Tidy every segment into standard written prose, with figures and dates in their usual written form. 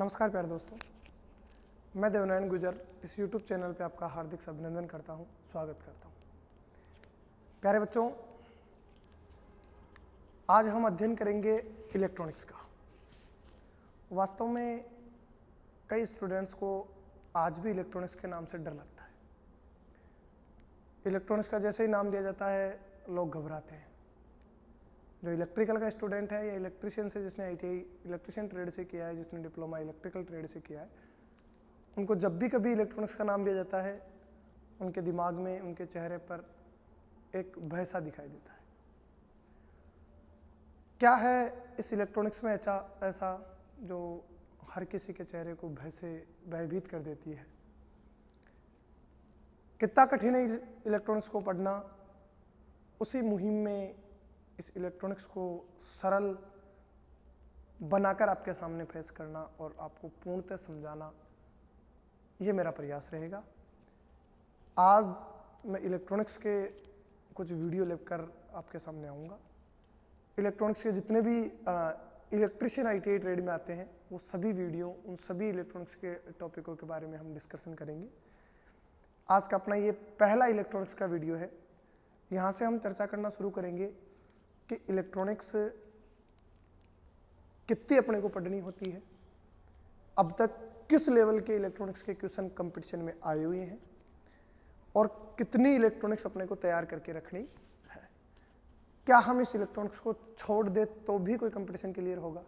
नमस्कार प्यारे दोस्तों, मैं देवनारायण गुजर इस YouTube चैनल पे आपका हार्दिक अभिनंदन करता हूँ, स्वागत करता हूँ। प्यारे बच्चों, आज हम अध्ययन करेंगे इलेक्ट्रॉनिक्स का। वास्तव में कई स्टूडेंट्स को आज भी इलेक्ट्रॉनिक्स के नाम से डर लगता है। इलेक्ट्रॉनिक्स का जैसे ही नाम लिया जाता है लोग घबराते हैं। जो इलेक्ट्रिकल का स्टूडेंट है या इलेक्ट्रिशियन से जिसने ITI इलेक्ट्रिशियन ट्रेड से किया है, जिसने डिप्लोमा इलेक्ट्रिकल ट्रेड से किया है, उनको जब भी कभी इलेक्ट्रॉनिक्स का नाम लिया जाता है उनके दिमाग में, उनके चेहरे पर एक भय सा दिखाई देता है। क्या है इस इलेक्ट्रॉनिक्स में ऐसा जो हर किसी के चेहरे को भय से भयभीत कर देती है? कितना कठिन है इलेक्ट्रॉनिक्स को पढ़ना। उसी मुहिम में इस इलेक्ट्रॉनिक्स को सरल बनाकर आपके सामने पेश करना और आपको पूर्णतः समझाना, ये मेरा प्रयास रहेगा। आज मैं इलेक्ट्रॉनिक्स के कुछ वीडियो लेकर आपके सामने आऊँगा। इलेक्ट्रॉनिक्स के जितने भी इलेक्ट्रिशियन ITI ट्रेड में आते हैं वो सभी वीडियो, उन सभी इलेक्ट्रॉनिक्स के टॉपिकों के बारे में हम डिस्कशन करेंगे। आज का अपना ये पहला इलेक्ट्रॉनिक्स का वीडियो है। यहाँ से हम चर्चा करना शुरू करेंगे कि इलेक्ट्रॉनिक्स कितनी अपने को पढ़नी होती है, अब तक किस लेवल के इलेक्ट्रॉनिक्स के क्वेश्चन कंपटीशन में आए हुए हैं और कितनी इलेक्ट्रॉनिक्स अपने को तैयार करके रखनी है। क्या हम इस इलेक्ट्रॉनिक्स को छोड़ दे तो भी कोई कंपटीशन क्लियर होगा?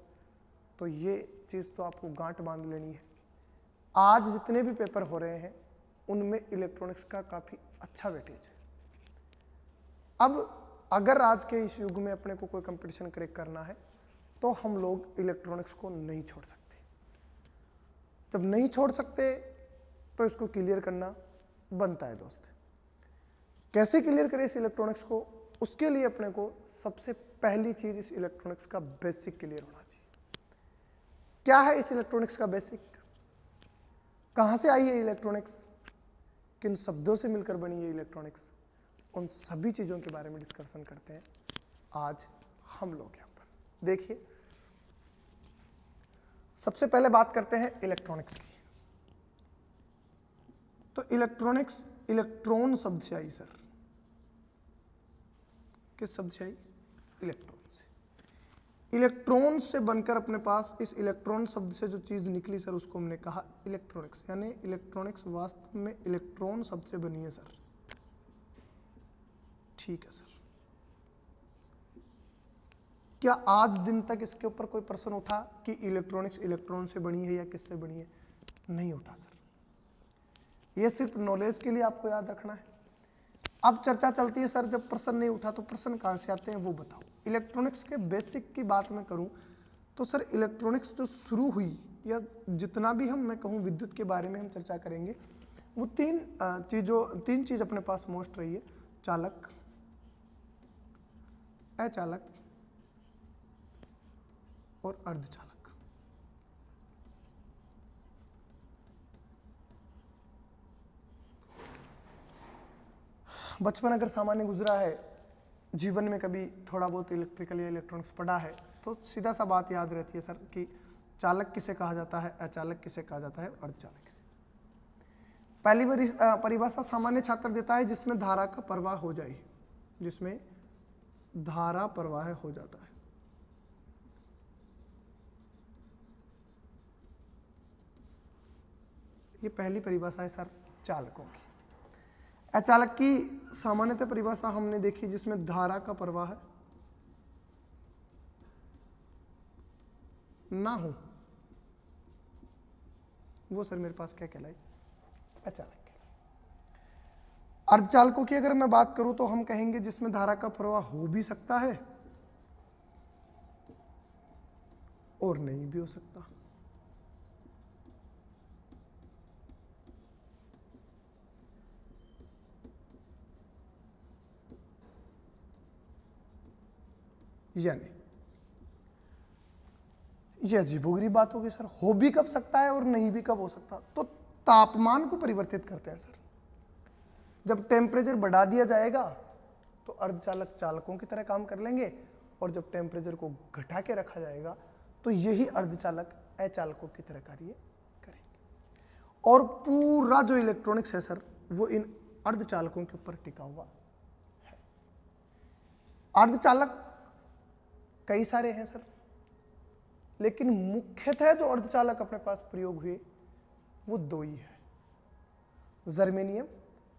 तो ये चीज़ तो आपको गांठ बांध लेनी है। आज जितने भी पेपर हो रहे हैं उनमें इलेक्ट्रॉनिक्स का काफ़ी अच्छा वेटेज है। अब अगर आज के इस युग में अपने को कोई कंपटीशन क्रैक करना है तो हम लोग इलेक्ट्रॉनिक्स को नहीं छोड़ सकते। जब नहीं छोड़ सकते तो इसको क्लियर करना बनता है दोस्त। कैसे क्लियर करें इस इलेक्ट्रॉनिक्स को? उसके लिए अपने को सबसे पहली चीज इस इलेक्ट्रॉनिक्स का बेसिक क्लियर होना चाहिए। क्या है इस इलेक्ट्रॉनिक्स का बेसिक? कहाँ से आई है इलेक्ट्रॉनिक्स? किन शब्दों से मिलकर बनी है इलेक्ट्रॉनिक्स? उन सभी चीज़ों के बारे में डिस्कशन करते हैं आज हम लोग यहाँ पर। देखिए, सबसे पहले बात करते हैं इलेक्ट्रॉनिक्स की। तो इलेक्ट्रॉनिक्स इलेक्ट्रॉन शब्द से आई सर। किस शब्द से आई? इलेक्ट्रॉन से। इलेक्ट्रॉन से बनकर अपने पास इस इलेक्ट्रॉन शब्द से जो चीज़ निकली सर उसको हमने कहा इलेक्ट्रॉनिक्स। यानी इलेक्ट्रॉनिक्स वास्तव में इलेक्ट्रॉन शब्द से बनी है सर। ठीक है सर। क्या आज दिन तक इसके ऊपर कोई प्रश्न उठा कि इलेक्ट्रॉनिक्स इलेक्ट्रॉन से बनी है या किससे बनी है? नहीं उठा सर। ये सिर्फ नॉलेज के लिए आपको याद रखना है। अब चर्चा चलती है सर, जब प्रश्न नहीं उठा तो प्रश्न कहां से आते हैं वो बताओ। इलेक्ट्रॉनिक्स के बेसिक की बात मैं करूं तो सर इलेक्ट्रॉनिक्स जो शुरू हुई, या जितना भी मैं कहूं विद्युत के बारे में हम चर्चा करेंगे, वो तीन चीज अपने पास मोस्ट रही है: चालक, अचालक और अर्धचालक। बचपन अगर सामान्य गुजरा है, जीवन में कभी थोड़ा बहुत इलेक्ट्रिकल या इलेक्ट्रॉनिक्स पढ़ा है, तो सीधा सा बात याद रहती है सर कि चालक किसे कहा जाता है, अचालक किसे कहा जाता है, अर्धचालक किसे। पहली परिभाषा सामान्य छात्र देता है जिसमें धारा का प्रवाह हो जाए, जिसमें धारा प्रवाह हो जाता है। ये पहली परिभाषा है सर चालकों की। अचालक की सामान्यतः परिभाषा हमने देखी जिसमें धारा का प्रवाह ना हो, वो सर मेरे पास क्या कहलाई? अचालक। अर्धचालकों की अगर मैं बात करूं तो हम कहेंगे जिसमें धारा का प्रवाह हो भी सकता है और नहीं भी हो सकता। यानी ये अजीबोगरीब बात होगी सर। हो भी कब सकता है और नहीं भी कब हो सकता? तो तापमान को परिवर्तित करते हैं सर। जब टेम्परेचर बढ़ा दिया जाएगा तो अर्धचालक चालकों की तरह काम कर लेंगे, और जब टेम्परेचर को घटा के रखा जाएगा तो यही अर्धचालक अचालकों की तरह कार्य करेंगे। और पूरा जो इलेक्ट्रॉनिक्स है सर वो इन अर्धचालकों के ऊपर टिका हुआ है। अर्धचालक कई सारे हैं सर, लेकिन मुख्यतः जो अर्धचालक अपने पास प्रयोग हुए वो दो ही है, जर्मेनियम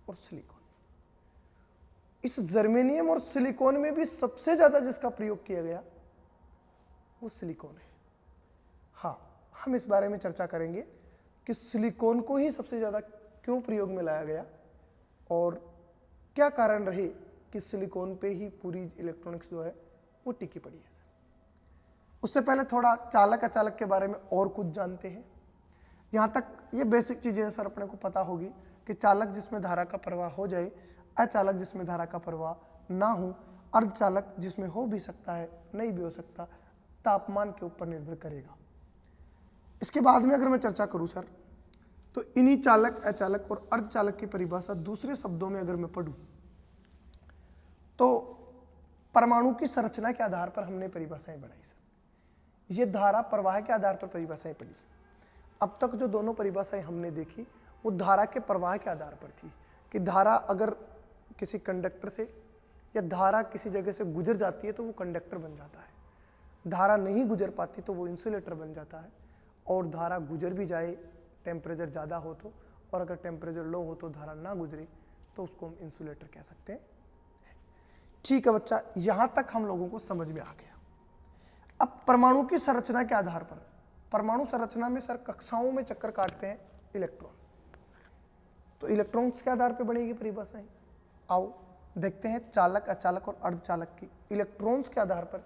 और सिलिकॉन। इस जर्मेनियम और सिलिकॉन में भी सबसे ज्यादा जिसका प्रयोग किया गया वो सिलिकॉन है। हाँ, हम इस बारे में चर्चा करेंगे कि सिलिकॉन को ही सबसे ज्यादा क्यों प्रयोग में लाया गया और क्या कारण रहे कि सिलिकॉन पे ही पूरी इलेक्ट्रॉनिक्स जो है वो टिकी पड़ी है। उससे पहले थोड़ा चालक अचालक के बारे में और कुछ जानते हैं। यहाँ तक ये बेसिक चीजें सर अपने को पता होगी कि चालक जिसमें धारा का प्रवाह हो जाए, अचालक जिसमें धारा का प्रवाह ना हो, अर्धचालक जिसमें हो भी सकता है नहीं भी हो सकता, तापमान के ऊपर निर्भर करेगा। इसके बाद में अगर मैं चर्चा करूं सर, तो इन्हीं चालक अचालक और अर्धचालक की परिभाषा दूसरे शब्दों में अगर मैं पढ़ूं तो परमाणु की संरचना के आधार पर हमने परिभाषाएं बनाई सर। ये धारा प्रवाह के आधार पर परिभाषाएं पढ़ी। अब तक जो दोनों परिभाषाएं हमने देखी वो धारा के प्रवाह के आधार पर थी कि धारा अगर किसी कंडक्टर से या धारा किसी जगह से गुजर जाती है तो वो कंडक्टर बन जाता है, धारा नहीं गुजर पाती तो वो इंसुलेटर बन जाता है, और धारा गुजर भी जाए टेम्परेचर ज़्यादा हो तो, और अगर टेम्परेचर लो हो तो धारा ना गुजरे तो उसको हम इंसुलेटर कह सकते हैं। ठीक है बच्चा, यहाँ तक हम लोगों को समझ में आ गया। अब परमाणु की संरचना के आधार पर, परमाणु संरचना में सर कक्षाओं में चक्कर काटते हैं इलेक्ट्रॉन्स, तो इलेक्ट्रॉन्स के आधार पर बनेगी परिभाषाएं। आओ देखते हैं चालक अचालक और अर्धचालक की इलेक्ट्रॉन्स के आधार पर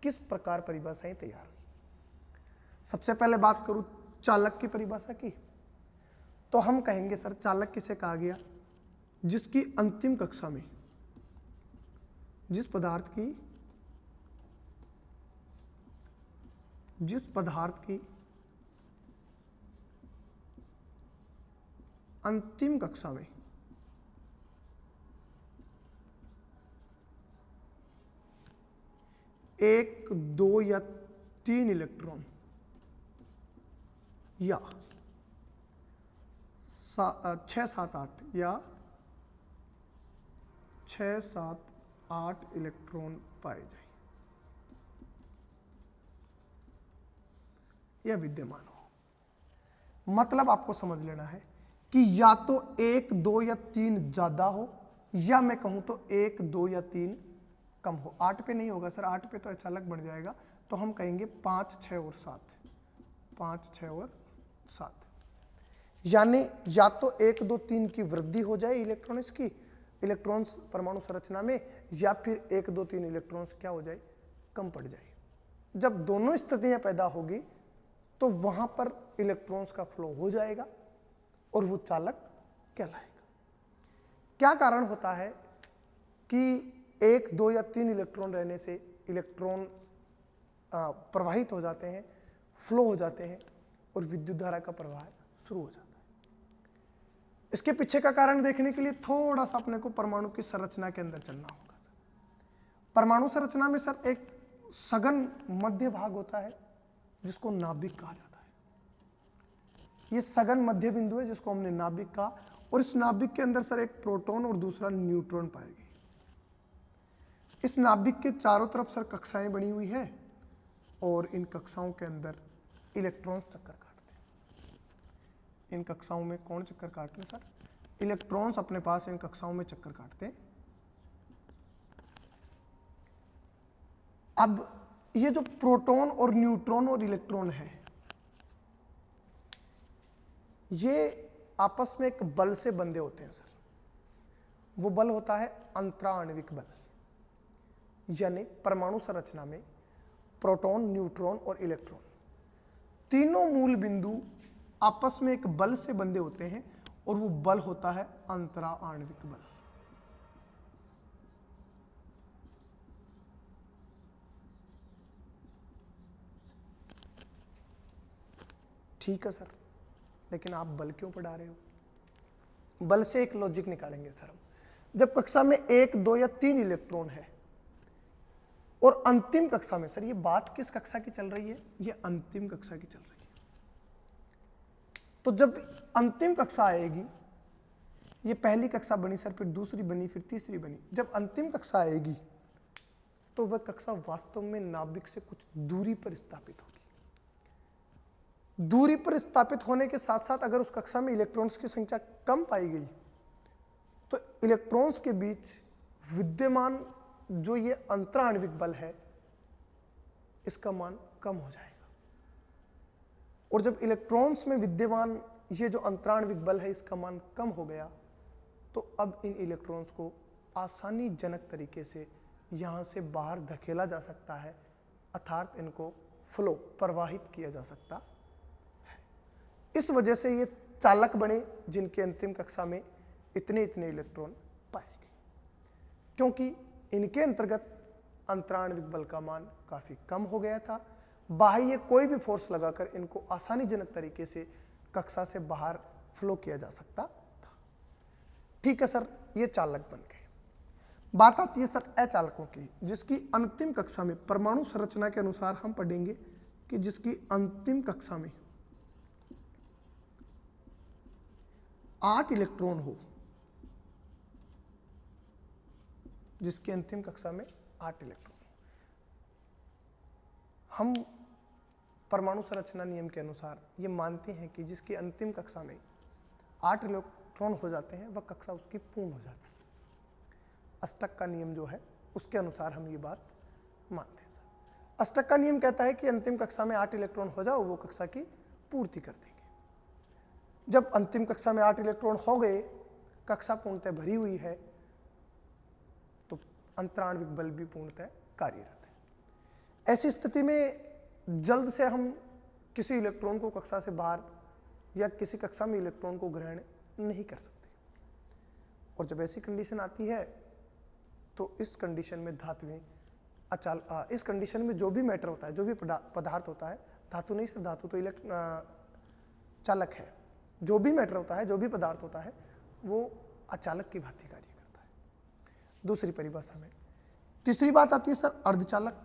किस प्रकार परिभाषाएं तैयार हुई। सबसे पहले बात करूं चालक की परिभाषा की, तो हम कहेंगे सर चालक किसे कहा गया, जिसकी अंतिम कक्षा में जिस पदार्थ की अंतिम कक्षा में एक, दो या तीन इलेक्ट्रॉन या 6, 7, 8 या 6, 7, 8 इलेक्ट्रॉन पाए जाए या विद्यमान हो। मतलब आपको समझ लेना है कि या तो 1, 2 या 3 ज्यादा हो, या मैं कहूं तो 1, 2 या 3 कम हो। 8 पे नहीं होगा सर, 8 पे तो अचालक बढ़ जाएगा, तो हम कहेंगे 5, 6 और 7, 5, 6 और 7। यानी या तो 1, 2, 3 की वृद्धि हो जाए इलेक्ट्रॉन्स की, इलेक्ट्रॉन्स परमाणु संरचना में, या फिर 1, 2, 3 इलेक्ट्रॉन्स क्या हो जाए, कम पड़ जाए। जब दोनों स्थितियां पैदा होगी तो वहां पर इलेक्ट्रॉन्स का फ्लो हो जाएगा और वो चालक कहलाएगा। क्या कारण होता है कि 1, 2 या 3 इलेक्ट्रॉन रहने से इलेक्ट्रॉन प्रवाहित हो जाते हैं, फ्लो हो जाते हैं और विद्युत धारा का प्रवाह शुरू हो जाता है। इसके पीछे का कारण देखने के लिए थोड़ा सा अपने को परमाणु की संरचना के अंदर चलना होगा सर। परमाणु संरचना में सर एक सघन मध्य भाग होता है जिसको नाभिक कहा जाता है। ये सघन मध्य बिंदु है जिसको हमने नाभिक कहा, और इस नाभिक के अंदर सर एक प्रोटॉन और दूसरा न्यूट्रॉन पाए गए। इस नाभिक के चारों तरफ सर कक्षाएं बनी हुई है और इन कक्षाओं के अंदर इलेक्ट्रॉन चक्कर काटते हैं। इन कक्षाओं में कौन चक्कर काट रहे सर, इलेक्ट्रॉन्स अपने पास इन कक्षाओं में चक्कर काटते हैं। अब ये जो प्रोटॉन और न्यूट्रॉन और इलेक्ट्रॉन है, ये आपस में एक बल से बंधे होते हैं सर। वो बल होता है अंतराण्विक बल। यानी परमाणु संरचना में प्रोटॉन, न्यूट्रॉन और इलेक्ट्रॉन तीनों मूल बिंदु आपस में एक बल से बंधे होते हैं और वो बल होता है अंतराण्विक बल। ठीक है सर, लेकिन आप बल क्यों पढ़ा रहे हो? बल से एक लॉजिक निकालेंगे सर हम। जब कक्षा में 1, 2 या 3 इलेक्ट्रॉन है और अंतिम कक्षा में, सर ये बात किस कक्षा की चल रही है? ये अंतिम कक्षा की चल रही है। तो जब अंतिम कक्षा आएगी, ये पहली कक्षा बनी सर, फिर दूसरी बनी, फिर तीसरी बनी, जब अंतिम कक्षा आएगी तो वह कक्षा वास्तव में नाभिक से कुछ दूरी पर स्थापित होगी। दूरी पर स्थापित होने के साथ साथ अगर उस कक्षा में इलेक्ट्रॉन्स की संख्या कम पाई गई तो इलेक्ट्रॉन्स के बीच विद्यमान जो ये अंतराण्विक बल है इसका मान कम हो जाएगा। और जब इलेक्ट्रॉन्स में विद्यमान ये जो अंतराण्विक बल है इसका मान कम हो गया तो अब इन इलेक्ट्रॉन्स को आसानीजनक तरीके से यहाँ से बाहर धकेला जा सकता है, अर्थात इनको फ्लो, प्रवाहित किया जा सकता है। इस वजह से ये चालक बने जिनके अंतिम कक्षा में इतने इतने इलेक्ट्रॉन पाए गए, क्योंकि इनके अंतर्गत अंतराण्विक बल का मान काफ़ी कम हो गया था। बाह्य कोई भी फोर्स लगाकर इनको आसानीजनक तरीके से कक्षा से बाहर फ्लो किया जा सकता था। ठीक है सर, ये चालक बन गए। बात आती है सर अचालकों की, जिसकी अंतिम कक्षा में परमाणु संरचना के अनुसार हम पढ़ेंगे कि जिसकी अंतिम कक्षा में 8 इलेक्ट्रॉन हो, जिसकी अंतिम कक्षा में 8 इलेक्ट्रॉन हो। हम परमाणु संरचना नियम के अनुसार ये मानते हैं कि जिसकी अंतिम कक्षा में 8 इलेक्ट्रॉन हो जाते हैं वह कक्षा उसकी पूर्ण हो जाती है। अष्टक का नियम जो है उसके अनुसार हम ये बात मानते हैं सर। अष्टक का नियम कहता है कि अंतिम कक्षा में 8 इलेक्ट्रॉन हो जाओ, वो कक्षा की पूर्ति कर देंगे। जब अंतिम कक्षा में 8 इलेक्ट्रॉन हो गए, कक्षा पूर्णतः भरी हुई है, तो अंतराण्विक बल भी पूर्णतः कार्यरत है। ऐसी स्थिति में जल्द से हम किसी इलेक्ट्रॉन को कक्षा से बाहर या किसी कक्षा में इलेक्ट्रॉन को ग्रहण नहीं कर सकते। और जब ऐसी कंडीशन आती है तो इस कंडीशन में धातुएं इस कंडीशन में जो भी मैटर होता है, जो भी पदार्थ होता है, धातु नहीं सर, धातु तो चालक है, जो भी मैटर होता है, जो भी पदार्थ होता है, वो अचालक की भांति कार्य करता है। दूसरी परिभाषा में तीसरी बात आती है सर अर्धचालक।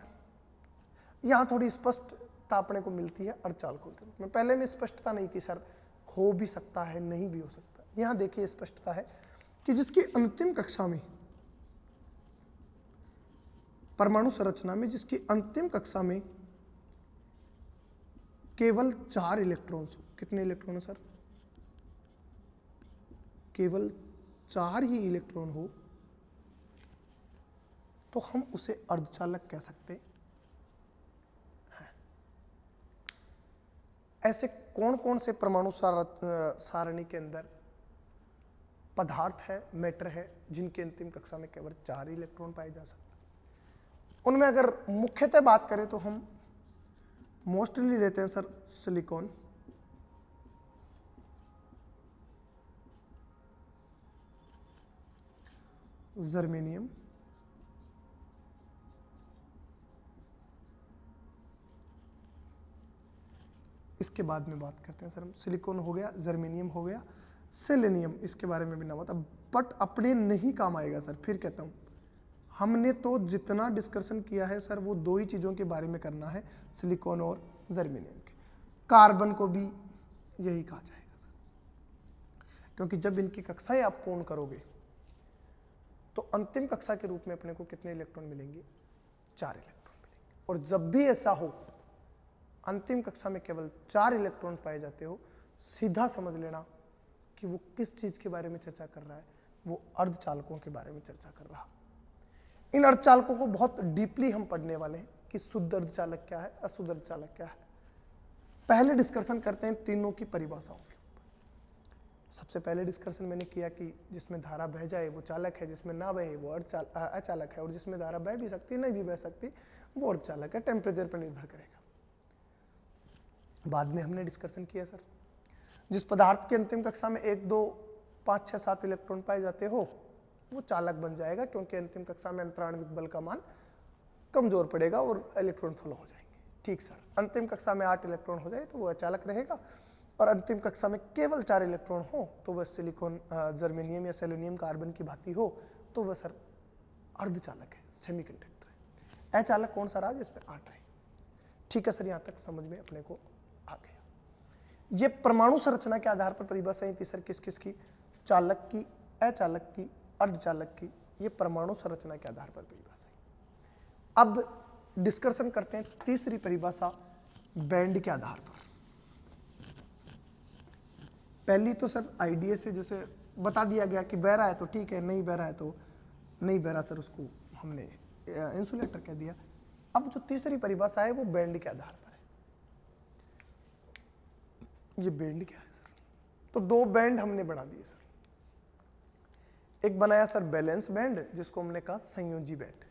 यहाँ थोड़ी स्पष्टता अपने को मिलती है अर्धचालकों के रूप में। पहले में स्पष्टता नहीं थी सर, हो भी सकता है, नहीं भी हो सकता। यहाँ देखिए स्पष्टता है कि जिसकी अंतिम कक्षा में परमाणु संरचना में जिसकी अंतिम कक्षा में केवल 4 इलेक्ट्रॉन्स, कितने इलेक्ट्रॉन है सर? केवल 4 ही इलेक्ट्रॉन हो तो हम उसे अर्धचालक कह सकते हैं। ऐसे कौन कौन से परमाणु सारणी के अंदर पदार्थ है, मैटर है, जिनकी अंतिम कक्षा में केवल 4 इलेक्ट्रॉन पाए जा सकते हैं? उनमें अगर मुख्यतः बात करें तो हम मोस्टली लेते हैं सर सिलिकॉन, जर्मेनियम, इसके बाद में बात करते हैं सर हम। सिलिकॉन हो गया, जर्मेनियम हो गया, सेलेनियम, इसके बारे में भी ना बता, बट अपने नहीं काम आएगा सर। फिर कहता हूँ, हमने तो जितना डिस्कशन किया है सर वो 2 ही चीज़ों के बारे में करना है, सिलिकॉन और जर्मेनियम के। कार्बन को भी यही कहा जाएगा सर, क्योंकि जब इनकी कक्षाएं आप पूर्ण करोगे तो अंतिम कक्षा के रूप में अपने को कितने इलेक्ट्रॉन मिलेंगे? 4 इलेक्ट्रॉन मिलेंगे। और जब भी ऐसा हो, अंतिम कक्षा में केवल 4 इलेक्ट्रॉन पाए जाते हो, सीधा समझ लेना कि वो किस चीज़ के बारे में चर्चा कर रहा है, वो अर्धचालकों के बारे में चर्चा कर रहा है। इन अर्धचालकों को बहुत डीपली हम पढ़ने वाले हैं कि शुद्ध अर्धचालक क्या है, अशुद्ध अर्धचालक क्या है। पहले डिस्कशन करते हैं तीनों की परिभाषाओं के ऊपर। सबसे पहले डिस्कशन मैंने किया कि जिसमें धारा बह जाए वो चालक है, जिसमें ना बहे वो अचालक है, और जिसमें धारा बह भी सकती नहीं भी बह सकती वो अर्धचालक है। टेम्परेचर पर निर्भर करेगा। बाद में हमने डिस्कशन किया सर, जिस पदार्थ की अंतिम कक्षा में 1, 2, 5, 6, 7 इलेक्ट्रॉन पाए जाते हो वो चालक बन जाएगा, क्योंकि अंतिम कक्षा में अंतराण्विक बल का मान कमजोर पड़ेगा और इलेक्ट्रॉन फ्लो हो जाएंगे। ठीक सर, अंतिम कक्षा में 8 इलेक्ट्रॉन हो जाए तो वो अचालक रहेगा, और अंतिम कक्षा में केवल 4 इलेक्ट्रॉन हो तो वह सिलिकॉन, जर्मेनियम या सेलेनियम, कार्बन की भांति हो तो वह सर अर्धचालक है, सेमीकंडक्टर है। अचालक कौन सा रहा, जिसमें 8 रहे। ठीक है सर, यहां तक समझ में अपने को आ गया। ये परमाणु संरचना के आधार पर परिभाषाएं थी सर किस किस की, चालक की, अचालक की, अर्धचालक की। ये परमाणु संरचना के आधार पर परिभाषाएं। अब डिस्कशन करते हैं तीसरी परिभाषा बैंड के आधार पर। पहली तो सर आईडीए से जैसे बता दिया गया कि बह रहा है तो ठीक है, नहीं बह रहा है तो नहीं बह रहा सर, उसको हमने इंसुलेटर कह दिया। अब जो तीसरी परिभाषा है वो बैंड के आधार पर है। ये बैंड क्या है सर, तो 2 बैंड हमने बना दिए सर। एक बनाया सर बैलेंस बैंड, जिसको हमने कहा संयोजी बैंड।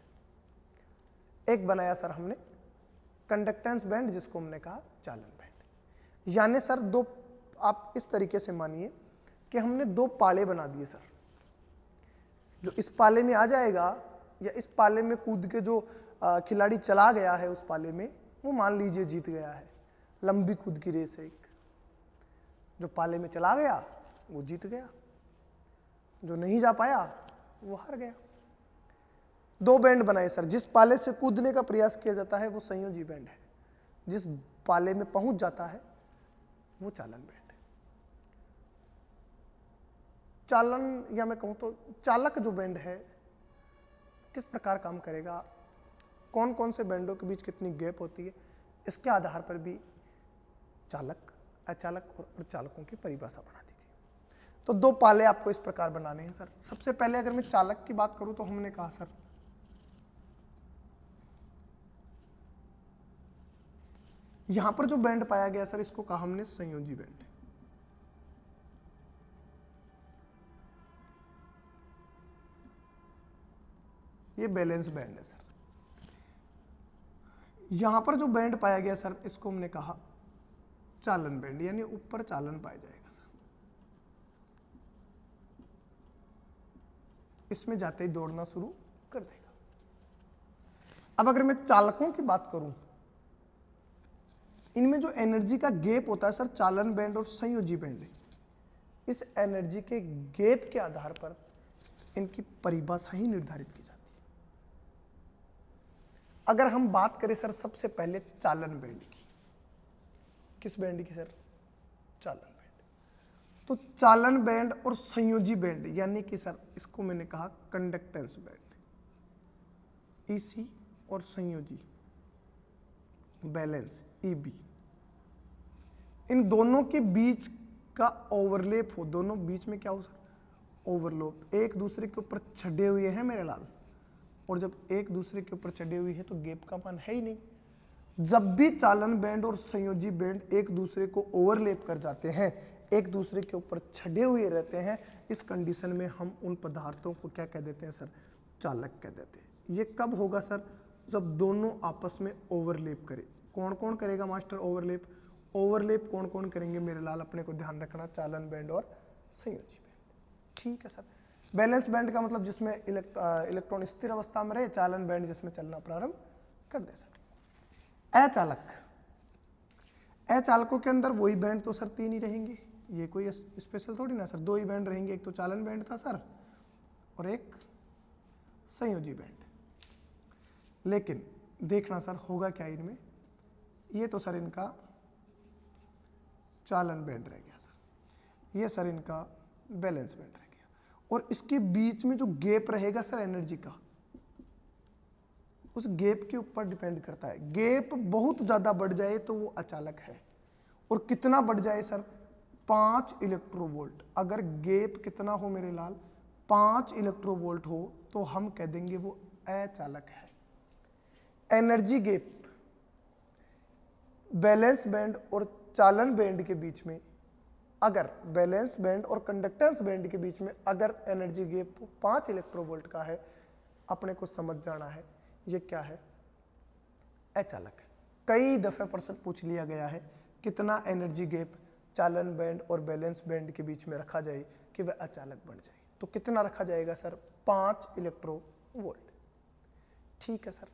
एक बनाया सर हमने कंडक्टेंस बैंड, जिसको हमने कहा चालन बैंड। यानी सर 2, आप इस तरीके से मानिए कि हमने 2 पाले बना दिए सर। जो इस पाले में आ जाएगा या इस पाले में कूद के जो खिलाड़ी चला गया है उस पाले में, वो मान लीजिए जीत गया है। लंबी कूद की रेस है एक, जो पाले में चला गया वो जीत गया, जो नहीं जा पाया वो हार गया। 2 बैंड बनाए सर। जिस पाले से कूदने का प्रयास किया जाता है वो संयोजी बैंड है, जिस पाले में पहुंच जाता है वो चालन बैंड है। चालन, या मैं कहूं तो चालक जो बैंड है किस प्रकार काम करेगा, कौन कौन से बैंडों के बीच कितनी गैप होती है, इसके आधार पर भी चालक, अचालक और अर्धचालकों की परिभाषा बना दी गई। तो 2 पाले आपको इस प्रकार बनाने हैं सर। सबसे पहले अगर मैं चालक की बात करूं तो हमने कहा सर यहां पर जो बैंड पाया गया सर, इसको कहा हमने संयोजी बैंड। ये बैलेंस बैंड है सर। यहां पर जो बैंड पाया गया सर, इसको हमने कहा चालन बैंड, यानी ऊपर चालन पाया जाएगा सर। इसमें जाते ही दौड़ना शुरू कर देगा। अब अगर मैं चालकों की बात करूं, इनमें जो एनर्जी का गैप होता है सर, चालन बैंड और संयोजी बैंड, इस एनर्जी के गैप के आधार पर इनकी परिभाषा ही निर्धारित की जाती है। अगर हम बात करें सर सबसे पहले चालन बैंड की, किस बैंड की सर, चालन बैंड। तो चालन बैंड और संयोजी बैंड, यानी कि सर इसको मैंने कहा कंडक्टेंस बैंड, ईसी और संयोजी बैलेंस ईबी, इन दोनों के बीच का ओवरलैप हो, दोनों बीच में क्या हो सर, ओवरलैप, एक दूसरे के ऊपर चढ़े हुए हैं मेरे लाल। और जब एक दूसरे के ऊपर चढ़े हुए हैं तो गैप का मान है ही नहीं। जब भी चालन बैंड और संयोजी बैंड एक दूसरे को ओवरलैप कर जाते हैं, एक दूसरे के ऊपर छड़े हुए रहते हैं, इस कंडीशन में हम उन पदार्थों को क्या कह देते हैं सर, चालक कह देते हैं। ये कब होगा सर, जब दोनों आपस में ओवरलैप करें। कौन कौन करेगा मास्टर ओवरलैप, ओवरलैप कौन कौन करेंगे मेरे लाल, अपने को ध्यान रखना, चालन बैंड और संयोजी बैंड। ठीक है सर। बैलेंस बैंड का मतलब जिसमें इलेक्ट्रॉन स्थिर अवस्था में रहे, चालन बैंड जिसमें चलना प्रारंभ कर दे सर। अचालक, अचालकों के अंदर वही बैंड तो सर 3 ही रहेंगे, ये कोई स्पेशल थोड़ी ना सर, 2 ही बैंड रहेंगे, एक तो चालन बैंड था सर और एक संयोजी बैंड। लेकिन देखना सर होगा क्या इनमें, ये तो सर इनका चालन बैंड रह गया सर, ये सर इनका बैलेंस बैंड रह गया, और इसके बीच में जो गैप रहेगा सर एनर्जी का, उस गैप के ऊपर डिपेंड करता है। गैप बहुत ज्यादा बढ़ जाए तो वो अचालक है, और कितना बढ़ जाए सर, 5 इलेक्ट्रोवोल्ट। अगर गैप कितना हो मेरे लाल, 5 इलेक्ट्रोवोल्ट हो, तो हम कह देंगे वो अचालक है। एनर्जी गैप बैलेंस बैंड और चालन बैंड के बीच में, अगर बैलेंस बैंड और कंडक्टेंस बैंड के बीच में अगर एनर्जी गैप 5 इलेक्ट्रोवोल्ट का है, अपने को समझ जाना है ये क्या है, अचालक है। कई दफे प्रश्न पूछ लिया गया है, कितना एनर्जी गैप चालन बैंड और बैलेंस बैंड के बीच में रखा जाए कि वह अचालक बन जाए, तो कितना रखा जाएगा सर, 5 इलेक्ट्रोवोल्ट। ठीक है सर।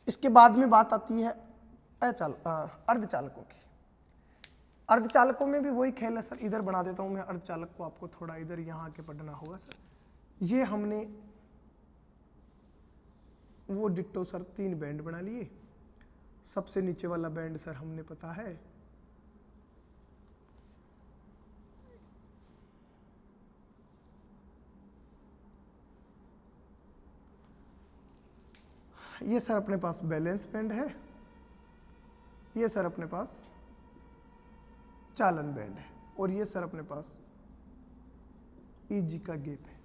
इसके बाद में बात आती है अर्धचालकों की। अर्धचालकों में भी वही खेल है सर, इधर बना देता हूं मैं अर्धचालक को, आपको थोड़ा इधर यहाँ आके पढ़ना होगा सर। ये हमने वो डिट्टो सर 3 बैंड बना लिए। सबसे नीचे वाला बैंड सर हमने पता है ये सर अपने पास बैलेंस बैंड है, ये सर अपने पास चालन बैंड है, और ये सर अपने पास ईजी का गैप है।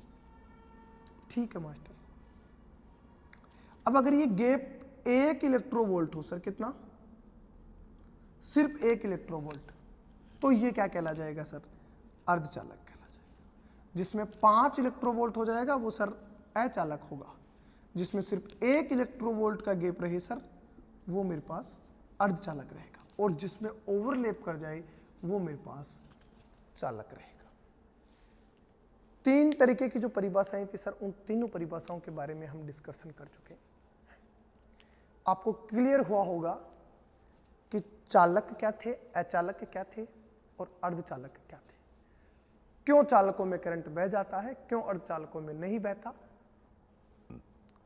ठीक है मास्टर। अब अगर ये गैप 1 इलेक्ट्रोवोल्ट हो सर, कितना? सिर्फ 1 इलेक्ट्रोवोल्ट, तो ये क्या कहला जाएगा सर? अर्धचालक कहला जाएगा। जिसमें 5 इलेक्ट्रोवोल्ट हो जाएगा वो सर अचालक होगा। जिसमें सिर्फ 1 इलेक्ट्रोवोल्ट का गैप रहे सर, वो मेरे पास अर्धचालक रहेगा, और जिसमें ओवरलैप कर जाए वो मेरे पास चालक रहेगा। 3 तरीके की जो परिभाषाएं थी सर, उन तीनों परिभाषाओं के बारे में हम डिस्कशन कर चुके हैं। आपको क्लियर हुआ होगा कि चालक क्या थे, अचालक क्या थे, और अर्धचालक क्या थे। क्यों चालकों में करंट बह जाता है, क्यों अर्धचालकों में नहीं बहता,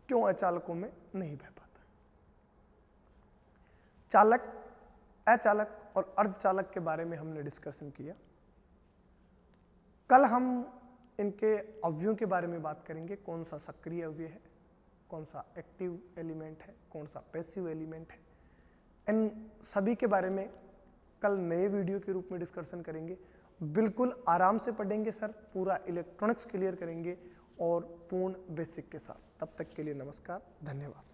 क्यों अचालकों में नहीं बह पाता। चालक, अचालक और अर्धचालक के बारे में हमने डिस्कशन किया। कल हम इनके अवयवों के बारे में बात करेंगे। कौन सा सक्रिय अवयव है, कौन सा एक्टिव एलिमेंट है, कौन सा पैसिव एलिमेंट है। इन सभी के बारे में कल नए वीडियो के रूप में डिस्कशन करेंगे। बिल्कुल आराम से पढ़ेंगे सर, पूरा इलेक्ट्रॉनिक्स क्लियर करेंगे और पूर्ण बेसिक के साथ। तब तक के लिए नमस्कार, धन्यवाद।